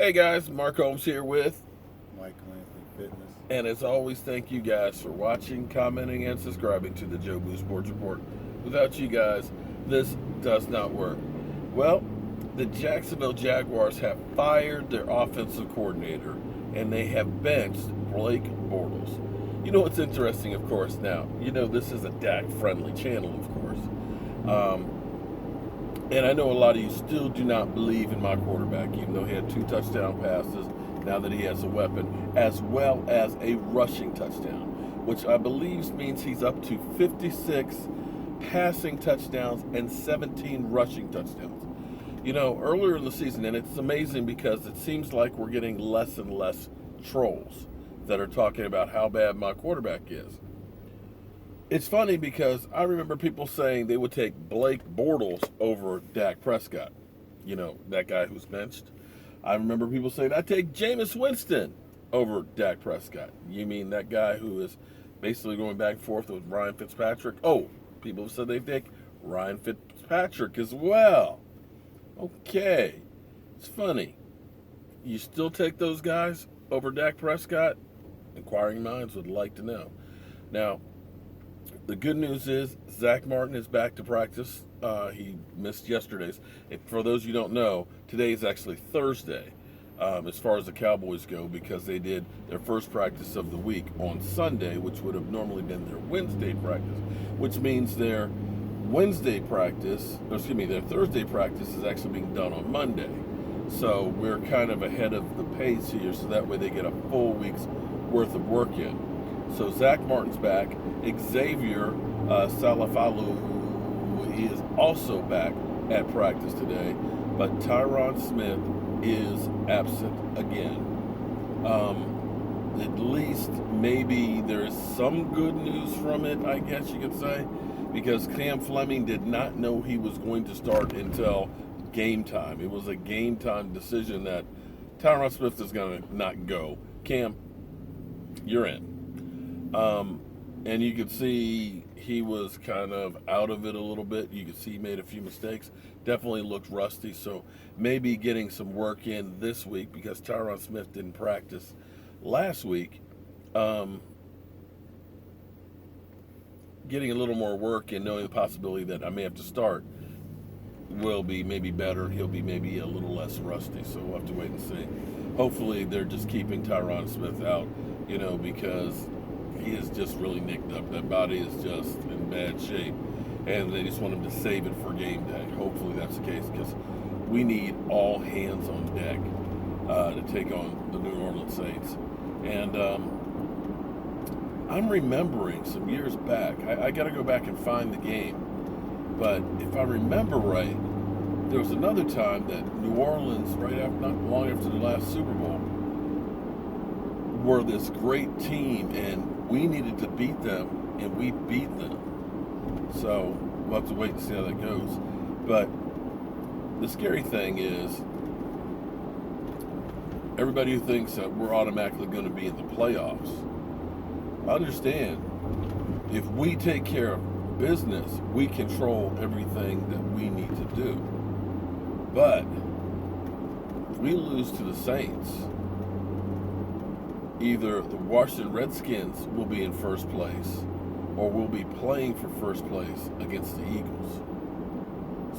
Hey guys, Mark Holmes here with, Mike Lansing Fitness. and as always, thank you guys for watching, commenting, and subscribing to the Joe Boo Sports Report. Without you guys, this does not work. Well, the Jacksonville Jaguars have fired their offensive coordinator, and they have benched Blake Bortles. You know what's interesting, of course, now, this is a Dak-friendly channel, of course. And I know a lot of you still do not believe in my quarterback, even though he had 2 touchdown passes, now that he has a weapon, as well as a rushing touchdown, which I believe means he's up to 56 passing touchdowns and 17 rushing touchdowns. Earlier in the season, and it's amazing because it seems like we're getting less and less trolls that are talking about how bad my quarterback is. It's funny because I remember people saying they would take Blake Bortles over Dak Prescott. That guy who's benched. I remember people saying, I'd take Jameis Winston over Dak Prescott. You mean that guy who is basically going back and forth with Ryan Fitzpatrick? Oh, people have said they'd take Ryan Fitzpatrick as well. Okay. It's funny. You still take those guys over Dak Prescott? Inquiring minds would like to know. Now, the good news is Zach Martin is back to practice. He missed yesterday's. For those you don't know, today is actually Thursday as far as the Cowboys go, because they did their first practice of the week on Sunday, which would have normally been their Wednesday practice, which means their Thursday practice is actually being done on Monday. So we're kind of ahead of the pace here, so that way they get a full week's worth of work in. So Zach Martin's back. Xavier Salafalu is also back at practice today, but Tyron Smith is absent again. At least maybe there's some good news from it, I guess you could say, because Cam Fleming did not know he was going to start until game time. It was a game time decision that Tyron Smith is going to not go. Cam, you're in. And you could see he was kind of out of it a little bit. You could see he made a few mistakes. Definitely looked rusty. So maybe getting some work in this week, because Tyron Smith didn't practice last week. Getting a little more work and knowing the possibility that I may have to start will be maybe better. He'll be maybe a little less rusty. So we'll have to wait and see. Hopefully they're just keeping Tyron Smith out, because he is just really nicked up. That body is just in bad shape, and they just want him to save it for game day. Hopefully that's the case, because we need all hands on deck to take on the New Orleans Saints. And I'm remembering some years back, I got to go back and find the game, but if I remember right, there was another time that New Orleans, not long after the last Super Bowl, were this great team, and we needed to beat them, and we beat them. So we'll have to wait and see how that goes. But the scary thing is, everybody who thinks that we're automatically going to be in the playoffs, understand, if we take care of business, we control everything that we need to do. But if we lose to the Saints, either the Washington Redskins will be in first place, or we'll be playing for first place against the Eagles.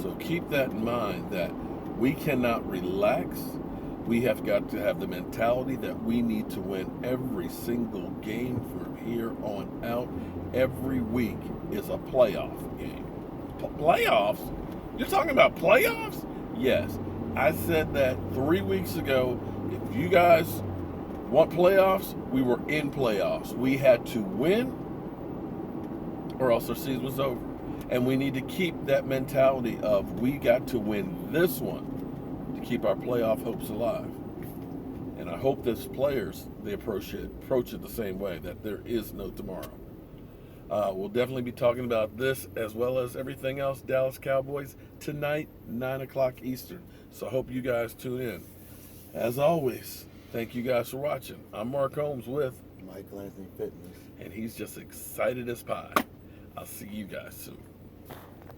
So keep that in mind, that we cannot relax. We have got to have the mentality that we need to win every single game from here on out. Every week is a playoff game. Playoffs? You're talking about playoffs? Yes. I said that 3 weeks ago. If you guys want playoffs, we were in playoffs. We had to win, or else our season was over. And we need to keep that mentality of, we got to win this one to keep our playoff hopes alive. And I hope those players, they approach it the same way, that there is no tomorrow. We'll definitely be talking about this as well as everything else Dallas Cowboys tonight, 9 o'clock Eastern. So I hope you guys tune in. As always, thank you guys for watching. I'm Mark Holmes with Mike Lansing Fitness. and he's just excited as pie. I'll see you guys soon.